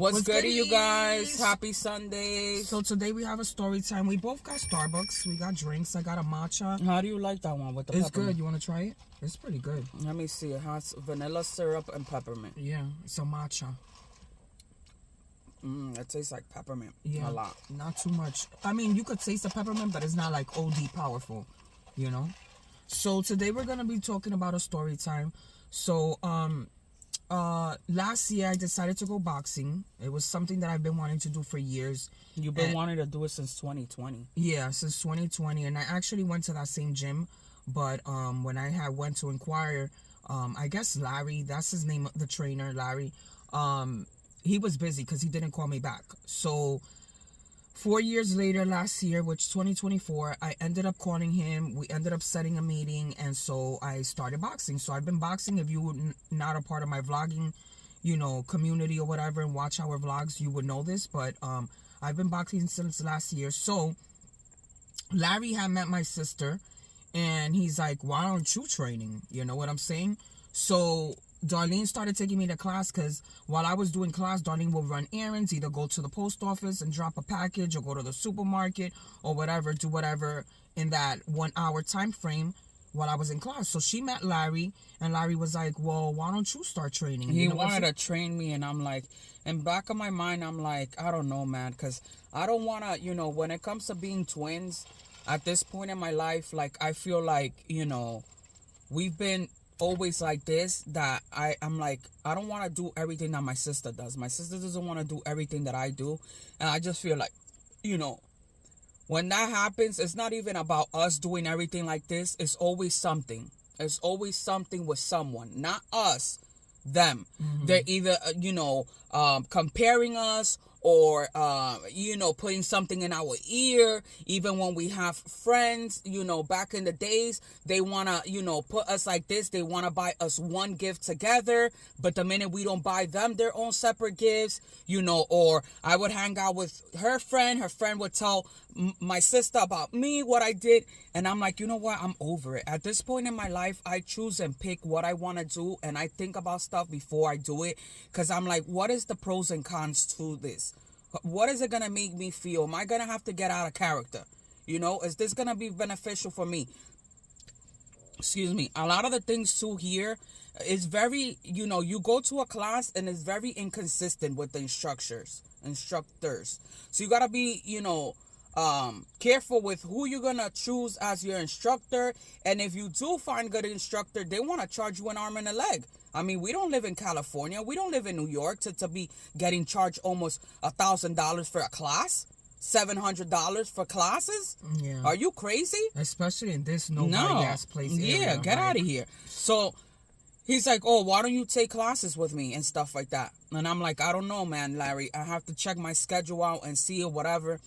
What's good, you guys? Happy Sunday. So today we have a story time. We both got Starbucks. We got drinks. I got a matcha. How do you like that one with the It's peppermint? good. You want to try it? It's pretty good. Let me see. It has vanilla syrup and peppermint. Yeah, it's a matcha. It tastes like peppermint. Yeah, A lot. not too much. I mean, you could taste the peppermint, but it's not like OD powerful, you know? So today we're going to be talking about a story time. So, last year I decided to go boxing. It was something that I've been wanting to do for years. You've been wanting to do it since 2020. Yeah, since 2020. And I actually went to that same gym. But when I went to inquire, I guess Larry, that's his name, the trainer, Larry, he was busy because he didn't call me back. So 4 years later, last year, which 2024, I ended up calling him. We ended up setting a meeting, and so I started boxing. So I've been boxing. If you were not a part of my vlogging, community or whatever, and watch our vlogs, you would know this. But I've been boxing since last year. So Larry had met my sister, and he's like, why aren't you training? You know what I'm saying? So Darlene started taking me to class because while I was doing class, Darlene would run errands, either go to the post office and drop a package or go to the supermarket or whatever, do whatever in that 1 hour time frame while I was in class. So she met Larry, and Larry was like, well, why don't you start training? He wanted to train me, and I'm like, in back of my mind, I'm like, I don't know, man, because I don't want to, when it comes to being twins, at this point in my life, like, I feel like, we've been always like this, that I'm like, I don't want to do everything that my sister does. My sister doesn't want to do everything that I do, and I just feel like, when that happens, it's not even about us doing everything like this. It's always something. It's always something with someone, not us, them. Mm-hmm. They're either comparing us, or putting something in our ear. Even when we have friends, back in the days, they want to put us like this. They want to buy us one gift together, but the minute we don't buy them their own separate gifts, or I would hang out with her friend would tell my sister about me, what I did, and I'm like, you know what, I'm over it. At this point in my life, I choose and pick what I want to do, and I think about stuff before I do it, because I'm like, what is the pros and cons to this? What is it going to make me feel? Am I going to have to get out of character? Is this going to be beneficial for me? Excuse me. A lot of the things too here is very, you go to a class and it's very inconsistent with the instructors. So you got to be, careful with who you're going to choose as your instructor. And if you do find a good instructor, they want to charge you an arm and a leg. I mean, we don't live in California. We don't live in New York to be getting charged almost $1,000 for a class. $700 for classes? Yeah. Are you crazy? Especially in this nobody-ass place area. Yeah, get out of here. So he's like, oh, why don't you take classes with me and stuff like that? And I'm like, I don't know, man, Larry. I have to check my schedule out and see or whatever.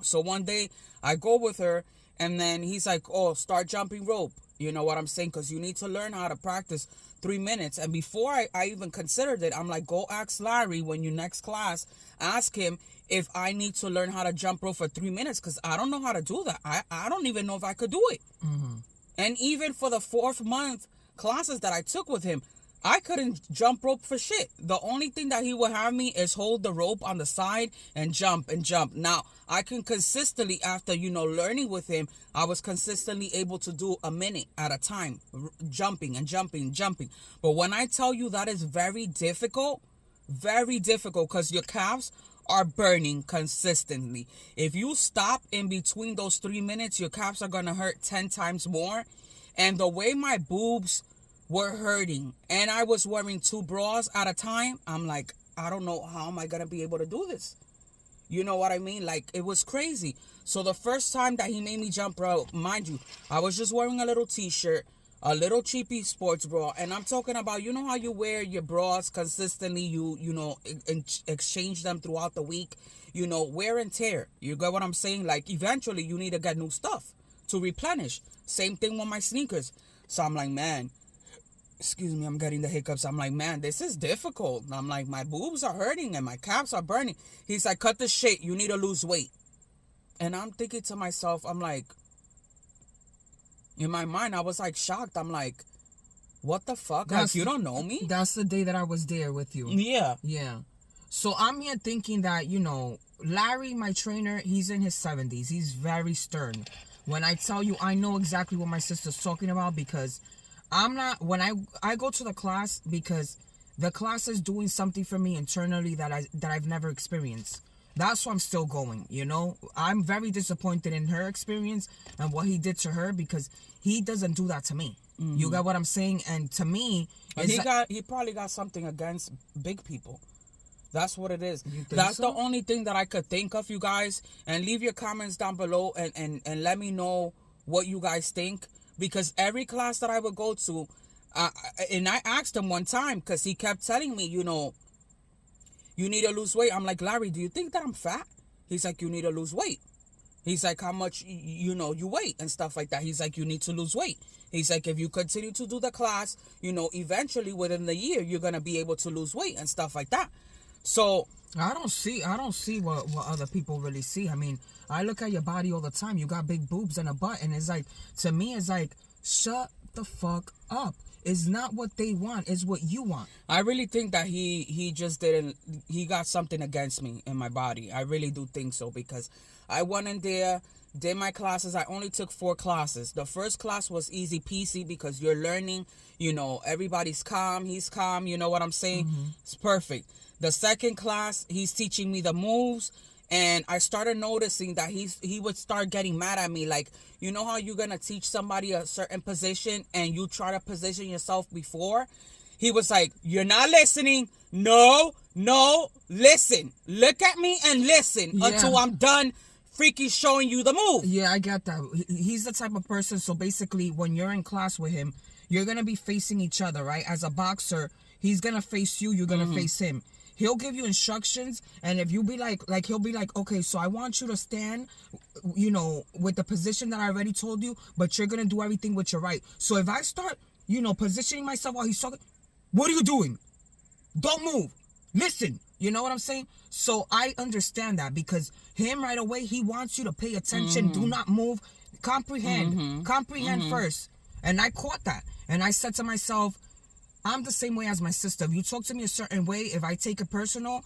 So one day I go with her, and then he's like, oh, start jumping rope. You know what I'm saying? Because you need to learn how to practice 3 minutes. And before I even considered it, I'm like, go ask Larry when you next class, ask him if I need to learn how to jump rope for 3 minutes, because I don't know how to do that. I don't even know if I could do it. Mm-hmm. And even for the 4th month classes that I took with him, I couldn't jump rope for shit. The only thing that he would have me is hold the rope on the side and jump and jump. Now, I can consistently, after, learning with him, I was consistently able to do a minute at a time, jumping and jumping and jumping. But when I tell you that is very difficult, because your calves are burning consistently. If you stop in between those 3 minutes, your calves are going to hurt 10 times more. And the way my boobs were hurting, and I was wearing 2 bras at a time, I'm like, I don't know how am I gonna be able to do this. You know what I mean? Like, it was crazy. So the first time that he made me jump rope, mind you, I was just wearing a little t-shirt, a little cheapy sports bra, and I'm talking about, how you wear your bras consistently, you exchange them throughout the week, wear and tear. You get what I'm saying? Like, eventually you need to get new stuff to replenish. Same thing with my sneakers. So I'm like, man, excuse me, I'm getting the hiccups. I'm like, man, this is difficult. I'm like, my boobs are hurting and my calves are burning. He's like, cut the shit. You need to lose weight. And I'm thinking to myself, I'm like, in my mind, I was like shocked. I'm like, what the fuck? Like, you don't know me? That's the day that I was there with you. Yeah. Yeah. So I'm here thinking that, Larry, my trainer, he's in his 70s. He's very stern. When I tell you, I know exactly what my sister's talking about, because I'm not, when I go to the class, because the class is doing something for me internally that I've never experienced. That's why I'm still going, I'm very disappointed in her experience and what he did to her, because he doesn't do that to me. You got what I'm saying? And to me, he probably got something against big people. That's what it is. That's the only thing that I could think of, you guys. And leave your comments down below and let me know what you guys think. Because every class that I would go to, and I asked him one time, because he kept telling me, you need to lose weight. I'm like, Larry, do you think that I'm fat? He's like, you need to lose weight. He's like, how much, you weigh and stuff like that. He's like, you need to lose weight. He's like, if you continue to do the class, eventually within the year, you're going to be able to lose weight and stuff like that. So I don't see what other people really see. I mean, I look at your body all the time. You got big boobs and a butt. And it's like, to me, it's like, shut the fuck up. It's not what they want. It's what you want. I really think that he just didn't, he got something against me in my body. I really do think so, because I went in there, did my classes. I only took 4 classes. The first class was easy peasy, because you're learning, everybody's calm. He's calm. You know what I'm saying? It's perfect. The second class, he's teaching me the moves. And I started noticing that he would start getting mad at me. Like, you know how you're going to teach somebody a certain position and you try to position yourself before? He was like, you're not listening. No, listen. Look at me and listen until I'm done freaking showing you the move. Yeah, I get that. He's the type of person. So basically, when you're in class with him, you're going to be facing each other, right? As a boxer, he's going to face you. You're going to face him. He'll give you instructions, and if you be like he'll be like, okay, so I want you to stand, with the position that I already told you, but you're gonna do everything with your right. So if I start, positioning myself while he's talking, what are you doing? Don't move. Listen. You know what I'm saying? So I understand that, because him right away, he wants you to pay attention. Do not move. Comprehend. Comprehend first. And I caught that. And I said to myself, I'm the same way as my sister. If you talk to me a certain way, if I take it personal,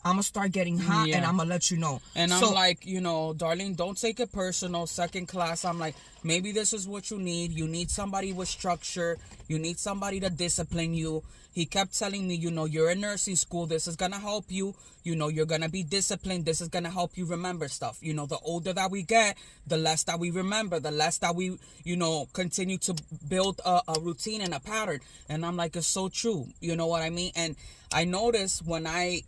I'm going to start getting hot and I'm going to let you know. And I'm like, Darlene, don't take it personal. Second class, I'm like, maybe this is what you need. You need somebody with structure. You need somebody to discipline you. He kept telling me, you're in nursing school. This is going to help you. You're going to be disciplined. This is going to help you remember stuff. The older that we get, the less that we remember, the less that we, continue to build a routine and a pattern. And I'm like, it's so true. You know what I mean? And I noticed when I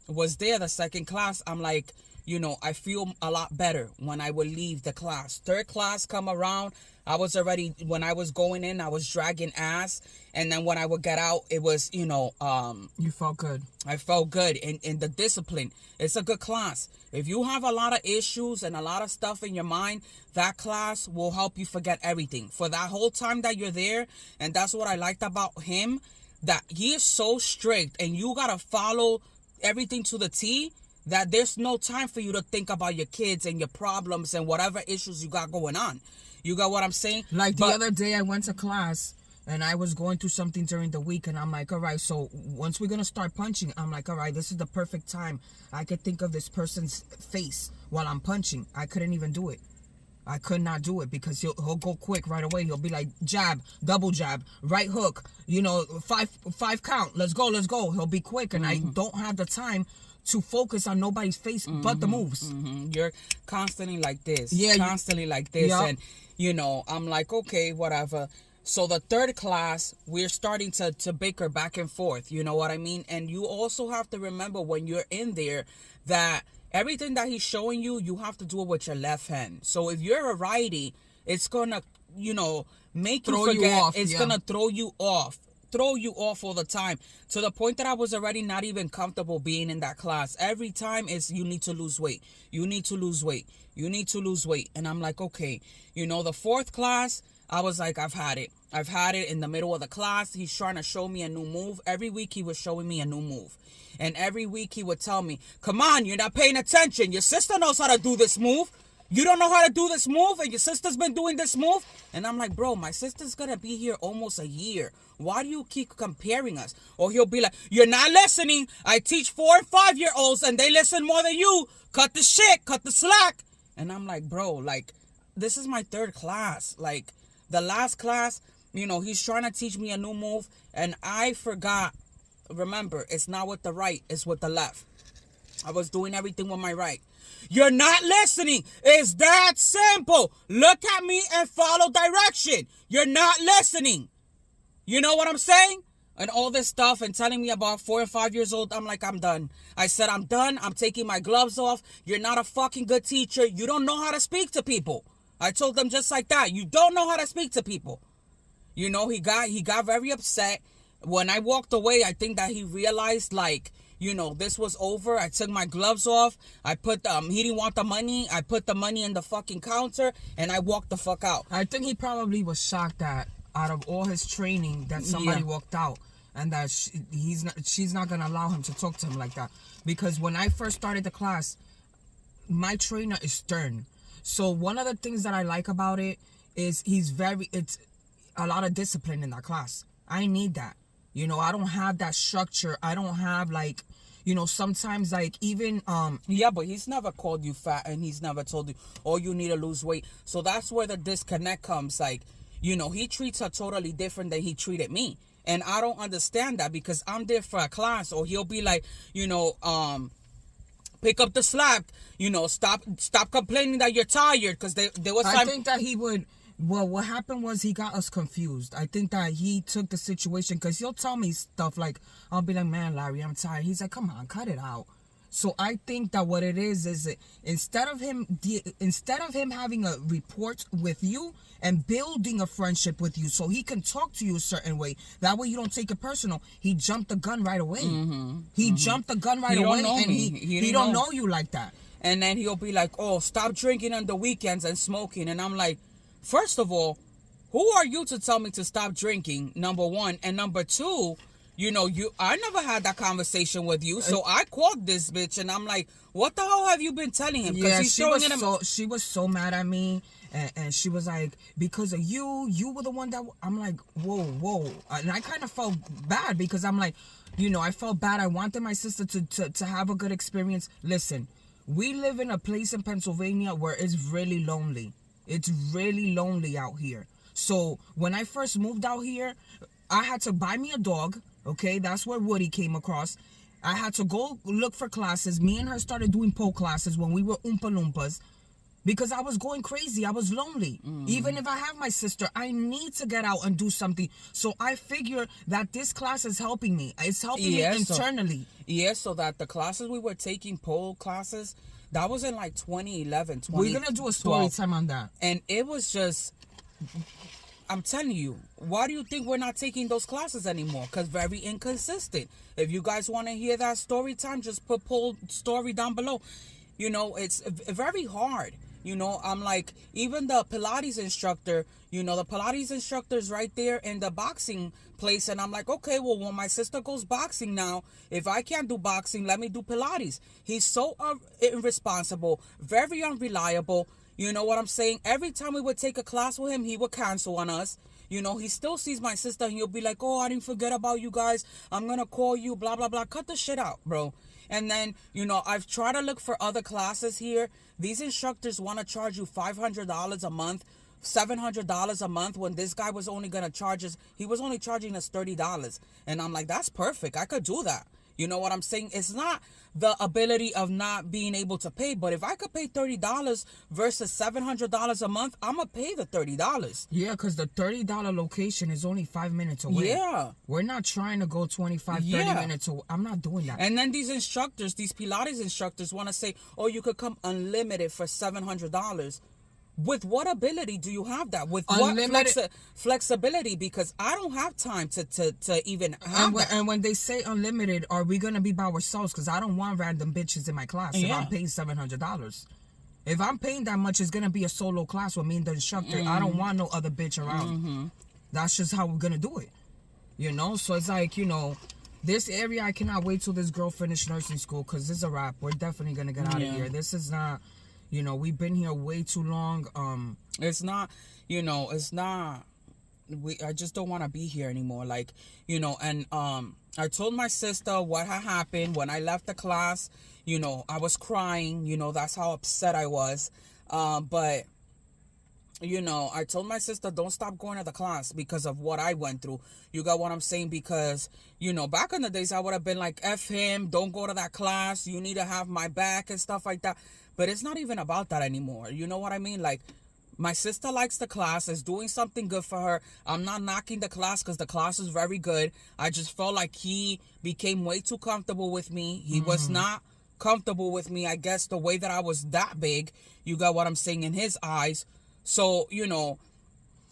was there, the second class, I'm like, I feel a lot better when I would leave the class. Third class come around, when I was going in, I was dragging ass. And then when I would get out, it was, you felt good. I felt good in the discipline. It's a good class. If you have a lot of issues and a lot of stuff in your mind, that class will help you forget everything. For that whole time that you're there, and that's what I liked about him, that he is so strict and you got to follow everything to the T, that there's no time for you to think about your kids and your problems and whatever issues you got going on. You got what I'm saying? Like the other day I went to class and I was going through something during the week, and I'm like, all right, so once we're going to start punching, I'm like, all right, this is the perfect time. I could think of this person's face while I'm punching. I couldn't even do it. I could not do it, because he'll go quick right away. He'll be like, jab, double jab, right hook, five count. Let's go. He'll be quick, and I don't have the time to focus on nobody's face but the moves. You're constantly like this. Yep. And, I'm like, okay, whatever. So the third class, we're starting to bicker back and forth. You know what I mean? And you also have to remember when you're in there that everything that he's showing you, you have to do it with your left hand. So if you're a righty, it's going to, make you forget. You off, it's going to throw you off all the time, to the point that I was already not even comfortable being in that class. Every time it's, you need to lose weight. You need to lose weight. You need to lose weight. And I'm like, okay, the fourth class, I was like, I've had it. In the middle of the class. He's trying to show me a new move. Every week he was showing me a new move. And every week he would tell me, come on, you're not paying attention. Your sister knows how to do this move. You don't know how to do this move, and your sister's been doing this move? And I'm like, bro, my sister's going to be here almost a year. Why do you keep comparing us? Or he'll be like, you're not listening. I teach 4 and 5-year-olds, and they listen more than you. Cut the shit. Cut the slack. And I'm like, bro, like, this is my 3rd class. Like, the last class, you know, he's trying to teach me a new move, and I forgot. Remember, it's not with the right, it's with the left. I was doing everything with my right. You're not listening. It's that simple. Look at me and follow direction. You're not listening. You know what I'm saying? And all this stuff and telling me about 4 and 5 years old. I'm like, I'm done. I said, I'm done. I'm taking my gloves off. You're not a fucking good teacher. You don't know how to speak to people. I told them just like that. You don't know how to speak to people. You know, he got very upset. When I walked away, I think that he realized, like, you know, this was over. I took my gloves off. I put, he didn't want the money. I put the money in the fucking counter, and I walked the fuck out. I think he probably was shocked that out of all his training that somebody walked out, and that she's not going to allow him to talk to him like that. Because when I first started the class, my trainer is stern. So one of the things that I like about it is it's a lot of discipline in that class. I need that. You know, I don't have that structure. I don't have, like, you know, sometimes, like, even yeah, but he's never called you fat, and he's never told you, oh, you need to lose weight. So that's where the disconnect comes. Like, you know, he treats her totally different than he treated me. And I don't understand that, because I'm there for a class. Or he'll be like, you know, pick up the slack. You know, stop complaining that you're tired. Because there was time. I think that he would. Well, what happened was he got us confused. I think that he took the situation, because he'll tell me stuff like, I'll be like, man, Larry, I'm tired. He's like, come on, cut it out. So I think that what it is instead of him having a report with you and building a friendship with you so he can talk to you a certain way, that way you don't take it personal, he jumped the gun right away. He jumped the gun right away, and he don't know you like that. And then he'll be like, oh, stop drinking on the weekends and smoking. And I'm like, first of all, who are you to tell me to stop drinking, number one? And number two, you know, I never had that conversation with you. So I called this bitch, and I'm like, what the hell have you been telling him? Yeah, she was so mad at me. And she was like, because of you were the one that... I'm like, whoa. And I kind of felt bad, because I'm like, you know, I felt bad. I wanted my sister to have a good experience. Listen, we live in a place in Pennsylvania where it's really lonely. It's really lonely out here. So when I first moved out here, I had to buy me a dog. Okay, that's where Woody came across. I had to go look for classes. Me and her started doing pole classes when we were Oompa Loompas, because I was going crazy. I was lonely. Even if I have my sister, I need to get out and do something. So I figure that this class is helping me. It's helping me internally. So that the classes we were taking, pole classes, that was in like 2011, 2012. We're going to do a story time on that. And it was just... I'm telling you, why do you think we're not taking those classes anymore? Because very inconsistent. If you guys want to hear that story time, just put poll story down below. You know, it's very hard. You know, I'm like, even the Pilates instructor, you know, the Pilates instructor's right there in the boxing place. And I'm like, okay, well, when my sister goes boxing now, if I can't do boxing, let me do Pilates. He's so irresponsible, very unreliable. You know what I'm saying? Every time we would take a class with him, he would cancel on us. You know, he still sees my sister, and he'll be like, oh, I didn't forget about you guys. I'm going to call you, blah, blah, blah. Cut the shit out, bro. And then, you know, I've tried to look for other classes here. These instructors want to charge you $500 a month, $700 a month, when this guy was only going to charge us. He was only charging us $30. And I'm like, that's perfect. I could do that. You know what I'm saying? It's not the ability of not being able to pay, but if I could pay $30 versus $700 a month, I'm going to pay the $30. Yeah, because the $30 location is only 5 minutes away. Yeah. We're not trying to go 25, 30 minutes away. I'm not doing that. And then these instructors, these Pilates instructors want to say, oh, you could come unlimited for $700. With what ability do you have that? With unlimited what flexibility? Because I don't have time to even have that. And when they say unlimited, are we going to be by ourselves? Because I don't want random bitches in my class if I'm paying $700. If I'm paying that much, it's going to be a solo class with me and the instructor. I don't want no other bitch around. That's just how we're going to do it. You know? So it's like, you know, this area, I cannot wait till this girl finish nursing school, because this is a wrap. We're definitely going to get out of here. This is not... You know, we've been here way too long. It's not, it's not. I just don't want to be here anymore. Like, and I told my sister what had happened when I left the class. I was crying. That's how upset I was. But I told my sister, don't stop going to the class because of what I went through. You got what I'm saying? Because, back in the days, I would have been like, F him, don't go to that class. You need to have my back and stuff like that. But it's not even about that anymore. You know what I mean? Like, my sister likes the class, is doing something good for her. I'm not knocking the class because the class is very good. I just felt like he became way too comfortable with me. He was not comfortable with me, I guess, the way that I was that big. You got what I'm saying, in his eyes. So,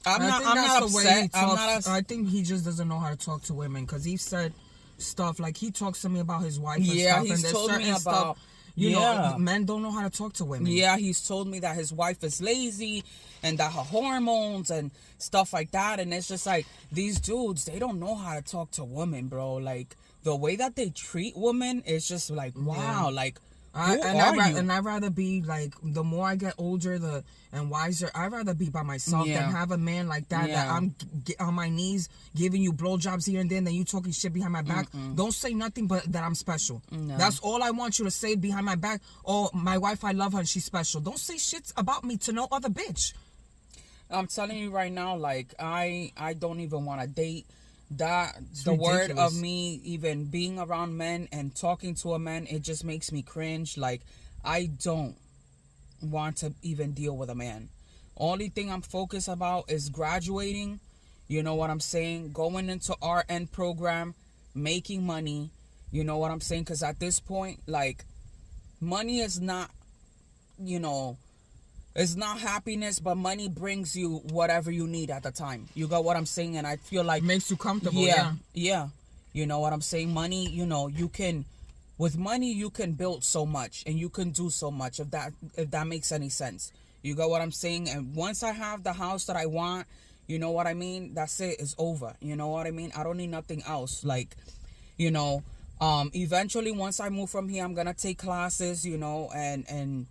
I'm not upset. I think he just doesn't know how to talk to women, because he said stuff like, he talks to me about his wife and stuff. He's told me about stuff, know, men don't know how to talk to women. Yeah, he's told me that his wife is lazy and that her hormones and stuff like that. And it's just like, these dudes, they don't know how to talk to women, bro. Like, the way that they treat women is just like, wow, like, I'd rather be like, the more I get older and wiser, I'd rather be by myself than have a man like that that I'm on my knees giving you blowjobs here and then you talking shit behind my back. Don't say nothing but that I'm special. No. That's all I want you to say behind my back. Oh, my wife, I love her and she's special. Don't say shit about me to no other bitch. I'm telling you right now, like, I don't even want to date. That it's the ridiculous. Word of me even being around men and talking to a man, it just makes me cringe. Like, I don't want to even deal with a man. Only thing I'm focused about is graduating, you know what I'm saying, going into RN program, making money, you know what I'm saying, because at this point, like, money is not, it's not happiness, but money brings you whatever you need at the time. You got what I'm saying? And I feel like... makes you comfortable, yeah. You know what I'm saying? Money, you can... With money, you can build so much. And you can do so much, if that makes any sense. You got what I'm saying? And once I have the house that I want, you know what I mean? That's it. It's over. You know what I mean? I don't need nothing else. Like, eventually, once I move from here, I'm going to take classes, and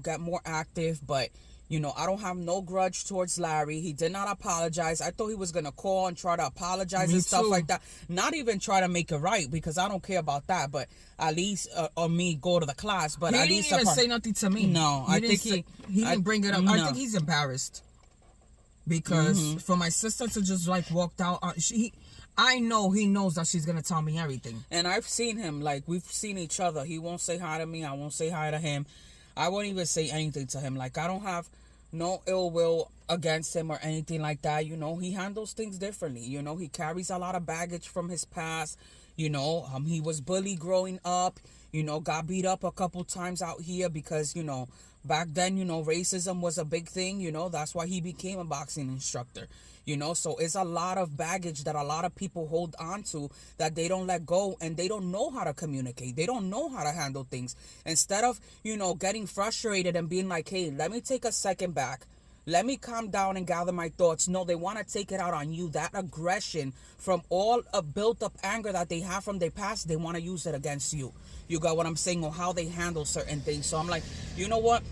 get more active. But, I don't have no grudge towards Larry. He did not apologize. I thought he was going to call and try to apologize and stuff like that. Not even try to make it right, because I don't care about that. But at least, or me go to the class. But he at didn't least even say nothing to me. No, he didn't bring it up. No. I think he's embarrassed. Because for my sister to just like walked out, I know he knows that she's going to tell me everything. And I've seen him, like, we've seen each other. He won't say hi to me. I won't say hi to him. I won't even say anything to him. Like, I don't have no ill will against him or anything like that. He handles things differently. He carries a lot of baggage from his past. He was bullied growing up. Got beat up a couple times out here because, back then, racism was a big thing. That's why he became a boxing instructor. So it's a lot of baggage that a lot of people hold on to that they don't let go, and they don't know how to communicate. They don't know how to handle things. Instead of, getting frustrated and being like, hey, let me take a second back. Let me calm down and gather my thoughts. No, they want to take it out on you. That aggression from all a built up anger that they have from their past, they want to use it against you. You got what I'm saying? Or how they handle certain things. So I'm like, you know what?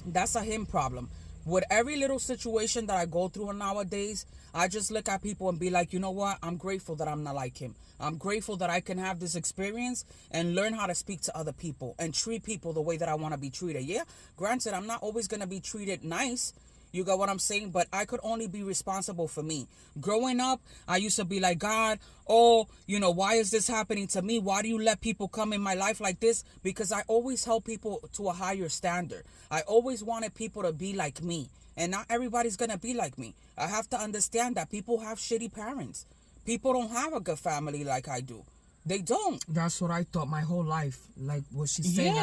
That's a him problem. With every little situation that I go through nowadays, I just look at people and be like, you know what? I'm grateful that I'm not like him. I'm grateful that I can have this experience and learn how to speak to other people and treat people the way that I want to be treated. Yeah, granted, I'm not always going to be treated nice. You got what I'm saying? But I could only be responsible for me. Growing up, I used to be like, God, why is this happening to me? Why do you let people come in my life like this? Because I always held people to a higher standard. I always wanted people to be like me. And not everybody's going to be like me. I have to understand that people have shitty parents. People don't have a good family like I do. They don't. That's what I thought my whole life. Like what she's saying,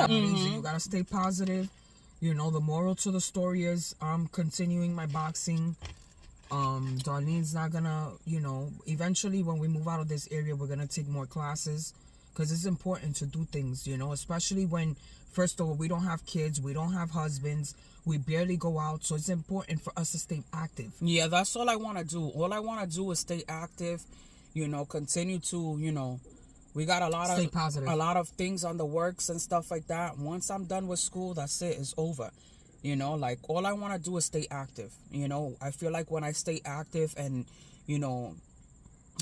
you got to stay positive. The moral to the story is I'm continuing my boxing. Darlene's not gonna, eventually when we move out of this area, we're gonna take more classes, because it's important to do things, especially when, first of all, we don't have kids, we don't have husbands, we barely go out, so it's important for us to stay active. Yeah, that's all I want to do. All I want to do is stay active, continue to, We got Stay positive. a lot of things on the works and stuff like that. Once I'm done with school, that's it. It's over. You know, like, all I want to do is stay active. You know, I feel like when I stay active and, you know,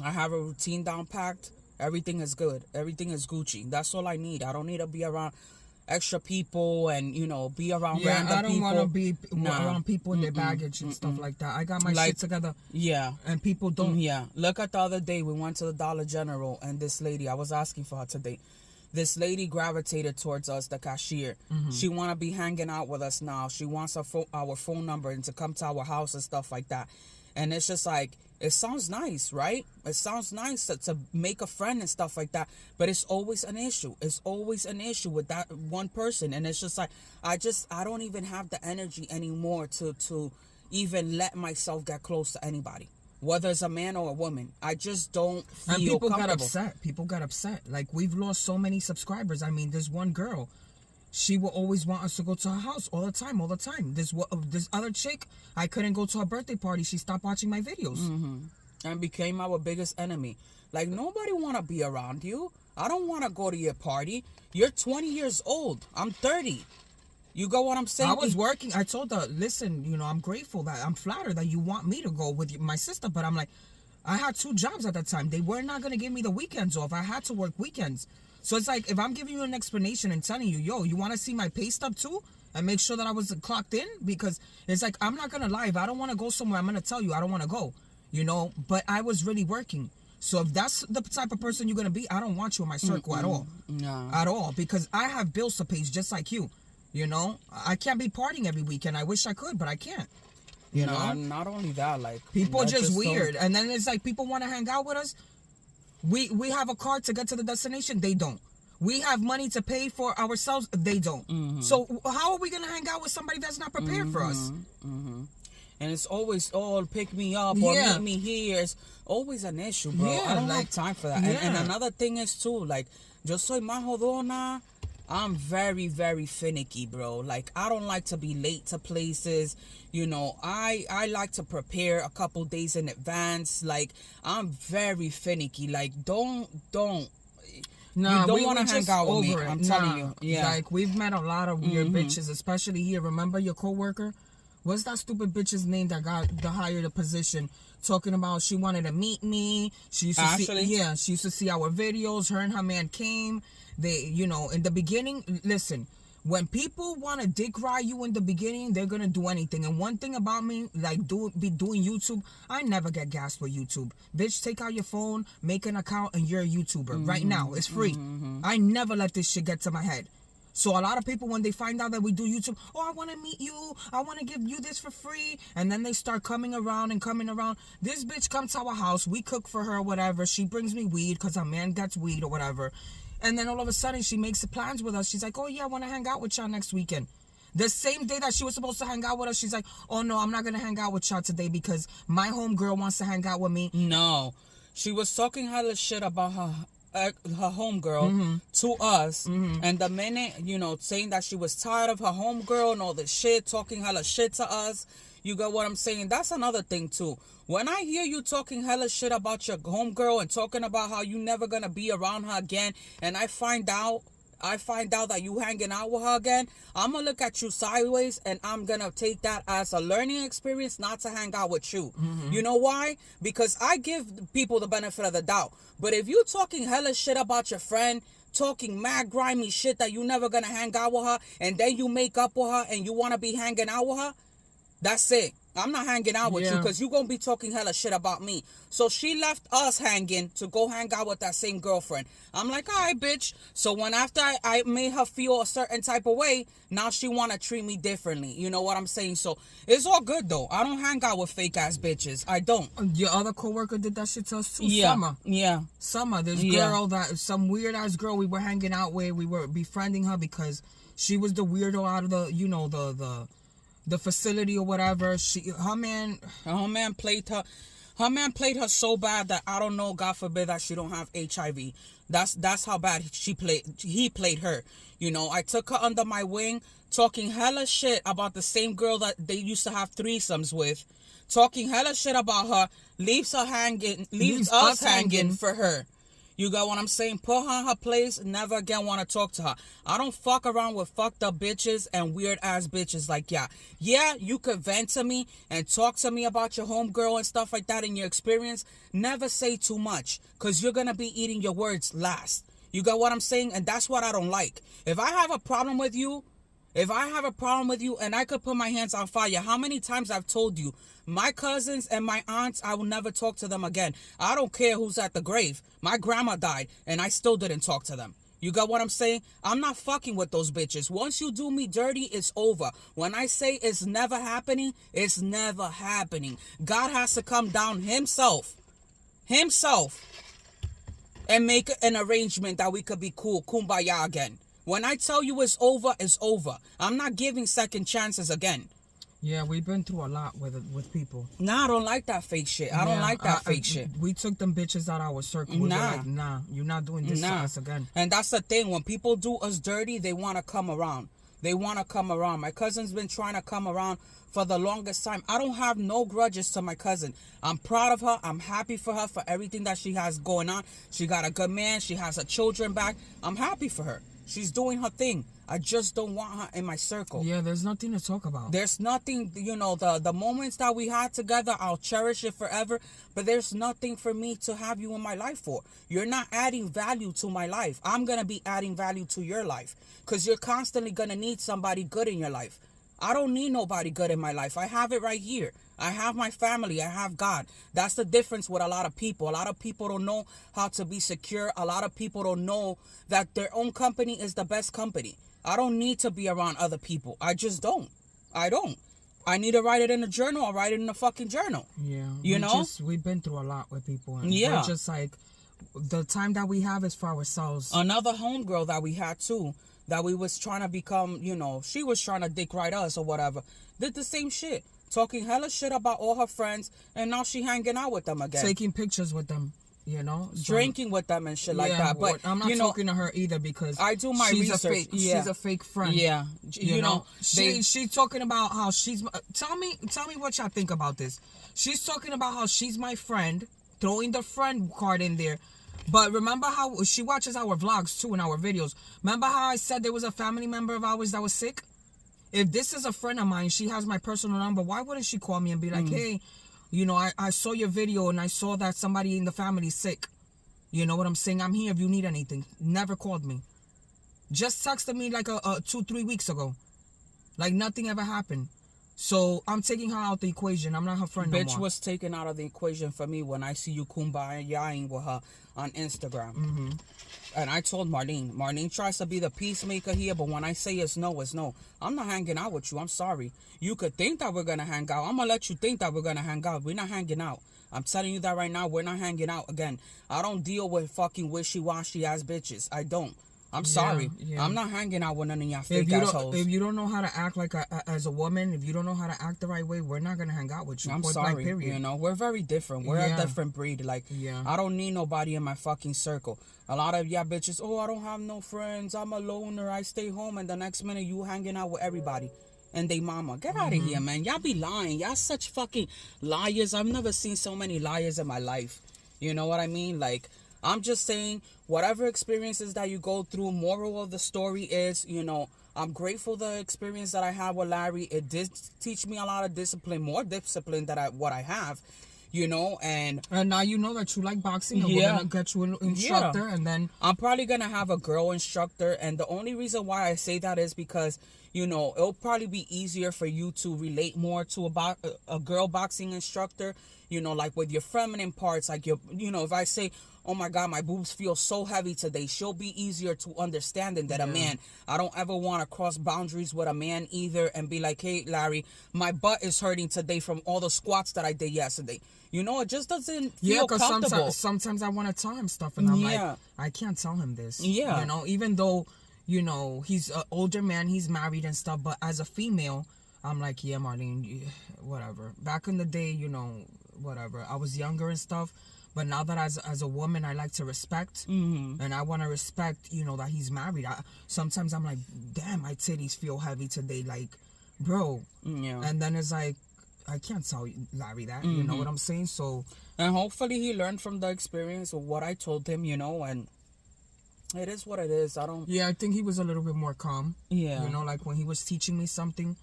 I have a routine down packed, everything is good. Everything is Gucci. That's all I need. I don't need to be around extra people and, you know, be around random people. I don't want to be around people with their baggage and stuff like that. I got my shit together. Yeah. And people don't. Yeah. Look at the other day, we went to the Dollar General, and this lady, I was asking for her today. This lady gravitated towards us, the cashier. She want to be hanging out with us now. She wants our phone number and to come to our house and stuff like that. And it's just like, it sounds nice, right? It sounds nice to make a friend and stuff like that. But it's always an issue. It's always an issue with that one person. And it's just like, I don't even have the energy anymore to even let myself get close to anybody, whether it's a man or a woman. I just don't feel and people comfortable. People got upset. Like, we've lost so many subscribers. I mean, there's one girl, she will always want us to go to her house all the time. This other chick, I couldn't go to her birthday party. She stopped watching my videos. And became our biggest enemy. Like, nobody want to be around you. I don't want to go to your party. You're 20 years old. I'm 30. You got what I'm saying? I was working. I told her, listen, you know, I'm flattered that you want me to go with my sister. But I'm like, I had 2 jobs at that time. They were not going to give me the weekends off. I had to work weekends. So it's like, if I'm giving you an explanation and telling you, yo, you want to see my pay stub too? And make sure that I was clocked in? Because it's like, I'm not going to lie. If I don't want to go somewhere, I'm going to tell you I don't want to go. You know? But I was really working. So if that's the type of person you're going to be, I don't want you in my circle at all. No. At all. Because I have bills to pay just like you. You know? I can't be partying every weekend. I wish I could, but I can't. You know? Not only that, like... People are just weird. And then it's like, people want to hang out with us. We have a card to get to the destination. They don't. We have money to pay for ourselves. They don't. So how are we going to hang out with somebody that's not prepared for us? And it's always, pick me up or meet me here. It's always an issue, bro. I don't have time for that. And another thing is, too, like, yo soy más jodona. I'm very, very finicky, bro. Like, I don't like to be late to places. You know, I like to prepare a couple days in advance. Like, I'm very finicky. Like, don't. Nah, you don't want to hang out with me. I'm telling you. Yeah. Like, we've met a lot of weird bitches, especially here. Remember your coworker? What's that stupid bitch's name that got the hired a position? Talking about she wanted to meet me. She used to she used to see our videos. Her and her man came. They, you know, in the beginning, listen, when people want to dick ride you in the beginning, they're going to do anything. And one thing about me, like, doing YouTube, I never get gassed with YouTube. Bitch, take out your phone, make an account, and you're a YouTuber. Right now, it's free. I never let this shit get to my head. So a lot of people, when they find out that we do YouTube, oh, I want to meet you. I want to give you this for free. And then they start coming around. This bitch comes to our house. We cook for her or whatever. She brings me weed because her man gets weed or whatever. And then all of a sudden, she makes the plans with us. She's like, oh, yeah, I want to hang out with y'all next weekend. The same day that she was supposed to hang out with us, she's like, oh, no, I'm not going to hang out with y'all today because my homegirl wants to hang out with me. No. She was talking hella shit about her homegirl to us. And the minute, you know, saying that she was tired of her homegirl and all this shit, talking hella shit to us. You got what I'm saying? That's another thing, too. When I hear you talking hella shit about your homegirl and talking about how you never gonna be around her again, and I find out that you hanging out with her again, I'm gonna look at you sideways and I'm gonna take that as a learning experience not to hang out with you. You know why? Because I give people the benefit of the doubt. But if you talking hella shit about your friend, talking mad grimy shit that you never gonna hang out with her, and then you make up with her and you wanna be hanging out with her, that's it. I'm not hanging out with you because you're going to be talking hella shit about me. So she left us hanging to go hang out with that same girlfriend. I'm like, all right, bitch. So when after I made her feel a certain type of way, now she want to treat me differently. You know what I'm saying? So it's all good, though. I don't hang out with fake-ass bitches. I don't. Your other coworker did that shit to us, too. Yeah. Summer. Yeah. Summer. This girl, some weird-ass girl we were hanging out with. We were befriending her because she was the weirdo out of the, you know, the facility or whatever. Her man played her so bad that I don't know, God forbid, that she don't have HIV. That's how bad he played her. You know, I took her under my wing, talking hella shit about the same girl that they used to have threesomes with, talking hella shit about her, leaves us hanging for her. You got what I'm saying? Put her in her place. Never again want to talk to her. I don't fuck around with fucked up bitches and weird ass bitches. Like, yeah, you could vent to me and talk to me about your homegirl and stuff like that in your experience. Never say too much, because you're going to be eating your words last. You got what I'm saying? And that's what I don't like. If I have a problem with you and I could put my hands on fire, how many times I've told you, my cousins and my aunts, I will never talk to them again. I don't care who's at the grave. My grandma died and I still didn't talk to them. You got what I'm saying? I'm not fucking with those bitches. Once you do me dirty, it's over. When I say it's never happening, it's never happening. God has to come down himself, and make an arrangement that we could be cool, kumbaya again. When I tell you it's over, it's over. I'm not giving second chances again. Yeah, we've been through a lot with people. Nah, I don't like that fake shit. I don't like that fake shit. We took them bitches out of our circle. We were like, nah, you're not doing this to us again. And that's the thing. When people do us dirty, they want to come around. My cousin's been trying to come around for the longest time. I don't have no grudges to my cousin. I'm proud of her. I'm happy for her for everything that she has going on. She got a good man. She has her children back. I'm happy for her. She's doing her thing. I just don't want her in my circle. Yeah, there's nothing to talk about. There's nothing, the moments that we had together, I'll cherish it forever. But there's nothing for me to have you in my life for. You're not adding value to my life. I'm going to be adding value to your life, because you're constantly going to need somebody good in your life. I don't need nobody good in my life. I have it right here. I have my family. I have God. That's the difference with a lot of people. A lot of people don't know how to be secure. A lot of people don't know that their own company is the best company. I don't need to be around other people. I just don't. I don't. I need to write it in a journal. I'll write it in a fucking journal. Yeah. We've been through a lot with people. And we're just like, the time that we have is for ourselves. Another homegirl that we had too, that we was trying to become, she was trying to dick ride us or whatever, did the same shit. Talking hella shit about all her friends, and now she hanging out with them again. Taking pictures with them, drinking with them and shit like that. But I'm not talking to her either, because I do my research. She's a fake friend. Yeah. She's talking about how she's... Tell me what y'all think about this. She's talking about how she's my friend, throwing the friend card in there. But remember how she watches our vlogs too and our videos. Remember how I said there was a family member of ours that was sick? If this is a friend of mine, she has my personal number, why wouldn't she call me and be like, hey, I saw your video and I saw that somebody in the family is sick. You know what I'm saying? I'm here if you need anything. Never called me. Just texted me like 2-3 weeks ago. Like nothing ever happened. So I'm taking her out the equation. I'm not her friend no more. Bitch was taken out of the equation for me when I see you kumbayaing with her on Instagram. Mm-hmm. And I told Marlene. Marlene tries to be the peacemaker here, but when I say it's no, it's no. I'm not hanging out with you. I'm sorry. You could think that we're going to hang out. I'm going to let you think that we're going to hang out. We're not hanging out. I'm telling you that right now. We're not hanging out again. I don't deal with fucking wishy-washy ass bitches. I don't. I'm sorry. Yeah. I'm not hanging out with none of y'all fake assholes. If you don't know how to act like as a woman, if you don't know how to act the right way, we're not going to hang out with you. I'm sorry. Period. We're very different. We're a different breed. Like, I don't need nobody in my fucking circle. A lot of y'all bitches, I don't have no friends. I'm a loner. I stay home. And the next minute, you hanging out with everybody and they mama. Get out of here, man. Y'all be lying. Y'all such fucking liars. I've never seen so many liars in my life. You know what I mean? Like, I'm just saying, whatever experiences that you go through, moral of the story is, I'm grateful the experience that I had with Larry. It did teach me a lot of discipline, more discipline than what I have, and now you know that you like boxing, and we're gonna get you an instructor, and then I'm probably gonna have a girl instructor, and the only reason why I say that is because it'll probably be easier for you to relate more to a girl boxing instructor, like with your feminine parts, like if I say, oh my God, my boobs feel so heavy today, she'll be easier to understand than a man. I don't ever want to cross boundaries with a man either and be like, hey, Larry, my butt is hurting today from all the squats that I did yesterday. It just doesn't feel comfortable. Sometimes I want to tell him stuff, and I'm like, I can't tell him this. Even though, he's an older man, he's married and stuff, but as a female, I'm like, yeah, Marlene, whatever. Back in the day, whatever. I was younger and stuff. But now that as a woman, I like to respect, and I want to respect, that he's married. Sometimes I'm like, damn, my titties feel heavy today. Like, bro. Yeah. And then it's like, I can't tell Larry that. You know what I'm saying? So, and hopefully he learned from the experience of what I told him, you know, and it is what it is. Yeah, I think he was a little bit more calm. Yeah. You know, like when he was teaching me something,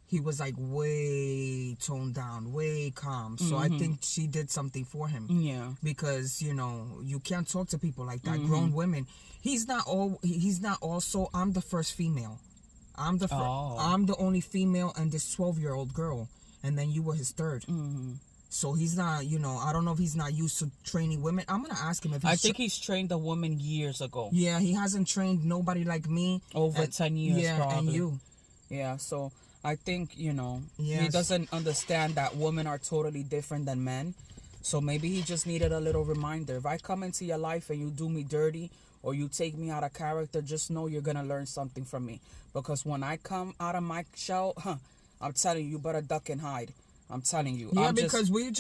he was like way toned down, way calm. So I think she did something for him. Yeah. Because, you know, you can't talk to people like that. Grown women. He's not also, I'm the first female. I'm the only female and this 12-year-old girl. And then you were his third. So he's not, you know, I don't know if he's not used to training women. I'm going to ask him if I think he's trained a woman years ago. Yeah, he hasn't trained nobody like me. Over 10 years, probably. And you. Yeah, so I think, you know, Yes. he doesn't understand that women are totally different than men. So maybe he just needed a little reminder. If I come into your life and you do me dirty or you take me out of character, just know you're going to learn something from me. Because when I come out of my shell, I'm telling you, you better duck and hide. I'm telling you. Yeah, because we're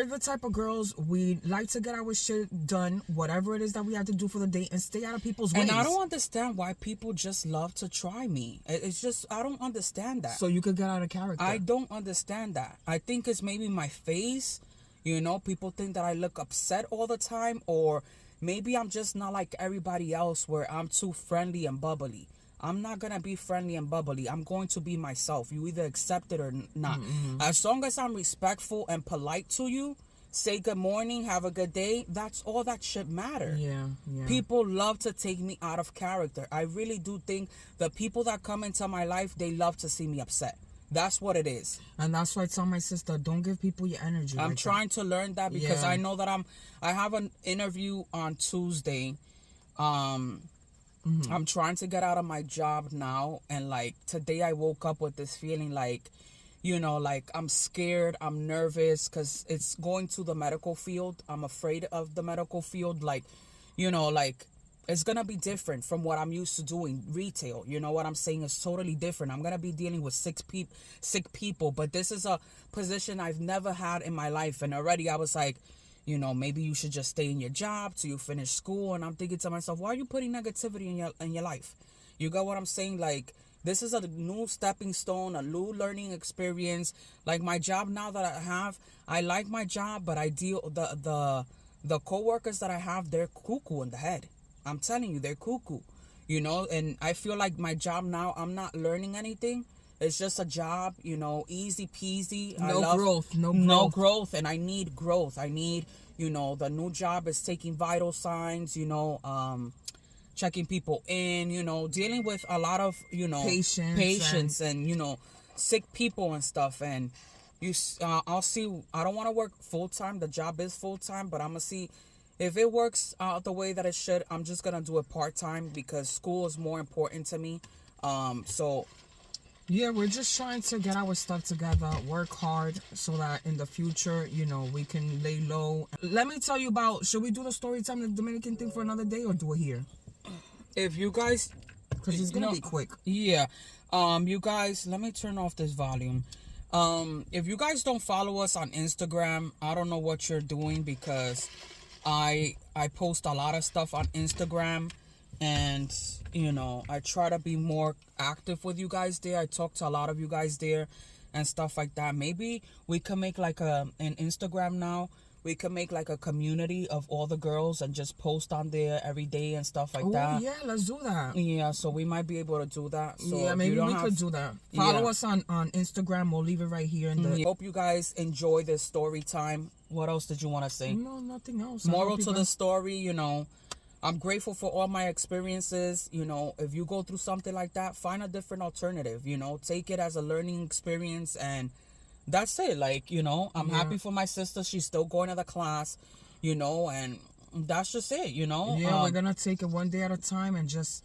the type of girls, we like to get our shit done, whatever it is that we have to do for the day, and stay out of people's ways. And I don't understand why people just love to try me. It's just, I don't understand that. So you could get out of character. I don't understand that. I think it's maybe my face. You know, people think that I look upset all the time, or maybe I'm just not like everybody else where I'm too friendly and bubbly. I'm not going to be friendly and bubbly. I'm going to be myself. You either accept it or not. As long as I'm respectful and polite to you, say good morning, have a good day, that's all that should matter. Yeah. People love to take me out of character. I really do think the people that come into my life, they love to see me upset. That's what it is. And that's why I tell my sister, don't give people your energy. I'm trying to learn that because I know that I have an interview on Tuesday. I'm trying to get out of my job now, and like today I woke up with this feeling like, you know, like I'm scared, I'm nervous because it's going to the medical field. I'm afraid of the medical field, like, you know, like it's gonna be different from what I'm used to doing retail. You know what I'm saying? It's totally different. I'm gonna be dealing with sick people, but this is a position I've never had in my life, and already I was like, you know, maybe you should just stay in your job till you finish school. And I'm thinking to myself, why are you putting negativity in your life? You got what I'm saying? Like, this is a new stepping stone, a new learning experience. Like my job now that I have, I like my job, but I deal the coworkers that I have, they're cuckoo in the head. I'm telling you, they're cuckoo. You know, and I feel like my job now, I'm not learning anything. It's just a job, you know, easy peasy. No growth, and I need growth. I need, you know, the new job is taking vital signs, you know, checking people in, you know, dealing with a lot of, you know, patience and you know, sick people and stuff. And I'll see. I don't want to work full time. The job is full time, but I'm gonna see if it works out the way that it should. I'm just gonna do it part time because school is more important to me. So. Yeah, we're just trying to get our stuff together, work hard so that in the future, you know, we can lay low. Let me tell you about, should we do the story time, the Dominican thing for another day, or do it here? If you guys... Because it's going to be quick. Yeah. You guys, let me turn off this volume. If you guys don't follow us on Instagram, I don't know what you're doing because I post a lot of stuff on Instagram. And, you know, I try to be more active with you guys there. I talk to a lot of you guys there and stuff like that. Maybe we can make like an Instagram now. We can make like a community of all the girls and just post on there every day and stuff like that. Oh, yeah, let's do that. Yeah, so we might be able to do that. So yeah, maybe we could do that. Follow us on Instagram. We'll leave it right here in the... Hope you guys enjoy this story time. What else did you want to say? No, nothing else. Moral to the story, you know, I'm grateful for all my experiences. You know, if you go through something like that, find a different alternative, you know, take it as a learning experience, and that's it. Like, you know, I'm happy for my sister. She's still going to the class, you know, and that's just it, you know. Yeah, we're going to take it one day at a time and just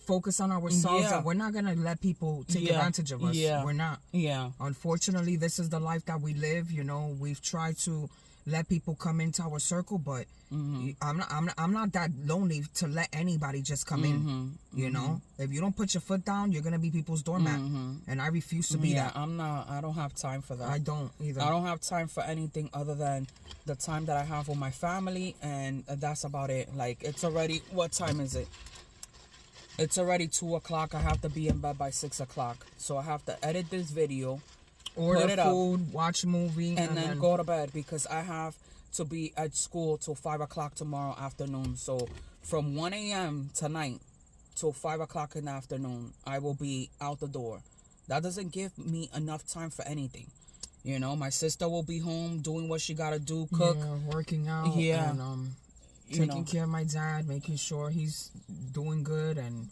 focus on ourselves. Yeah. And we're not going to let people take advantage of us. Yeah. We're not. Yeah. Unfortunately, this is the life that we live. You know, we've tried to let people come into our circle, but I'm not that lonely to let anybody just come in. You know, if you don't put your foot down, you're gonna be people's doormat, and I refuse to be that. I don't have time for that. I don't either. I don't have time for anything other than the time that I have with my family, and that's about it. Like, it's already, what time is it? It's already 2 o'clock. I have to be in bed by 6 o'clock, so I have to edit this video, order food, watch a movie, and then go to bed, because I have to be at school till 5 o'clock tomorrow afternoon. So from 1 a.m. tonight till 5 o'clock in the afternoon, I will be out the door. That doesn't give me enough time for anything. You know, my sister will be home doing what she gotta do, cook, working out, and taking care of my dad, making sure he's doing good, and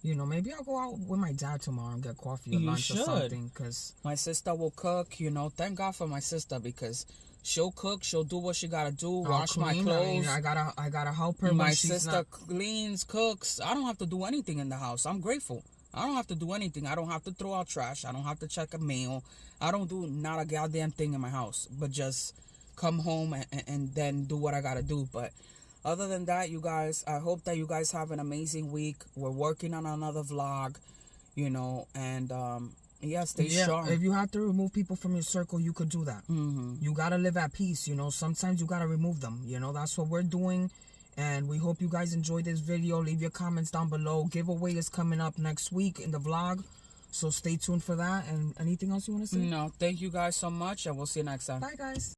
maybe I'll go out with my dad tomorrow and get coffee or lunch or something. Cause my sister will cook. Thank God for my sister, because she'll cook, she'll do what she gotta do, wash my clothes. I gotta help her. My sister cleans, cooks. I don't have to do anything in the house. I'm grateful. I don't have to do anything. I don't have to throw out trash. I don't have to check a mail. I don't do not a goddamn thing in my house, but just come home and then do what I gotta do. But other than that, you guys, I hope that you guys have an amazing week. We're working on another vlog, and stay strong. If you have to remove people from your circle, you could do that. You gotta live at peace. Sometimes you gotta remove them. That's what we're doing. And we hope you guys enjoyed this video. Leave your comments down below. Giveaway is coming up next week in the vlog, so stay tuned for that. And anything else you want to say? No, thank you guys so much, and we'll see you next time. Bye, guys.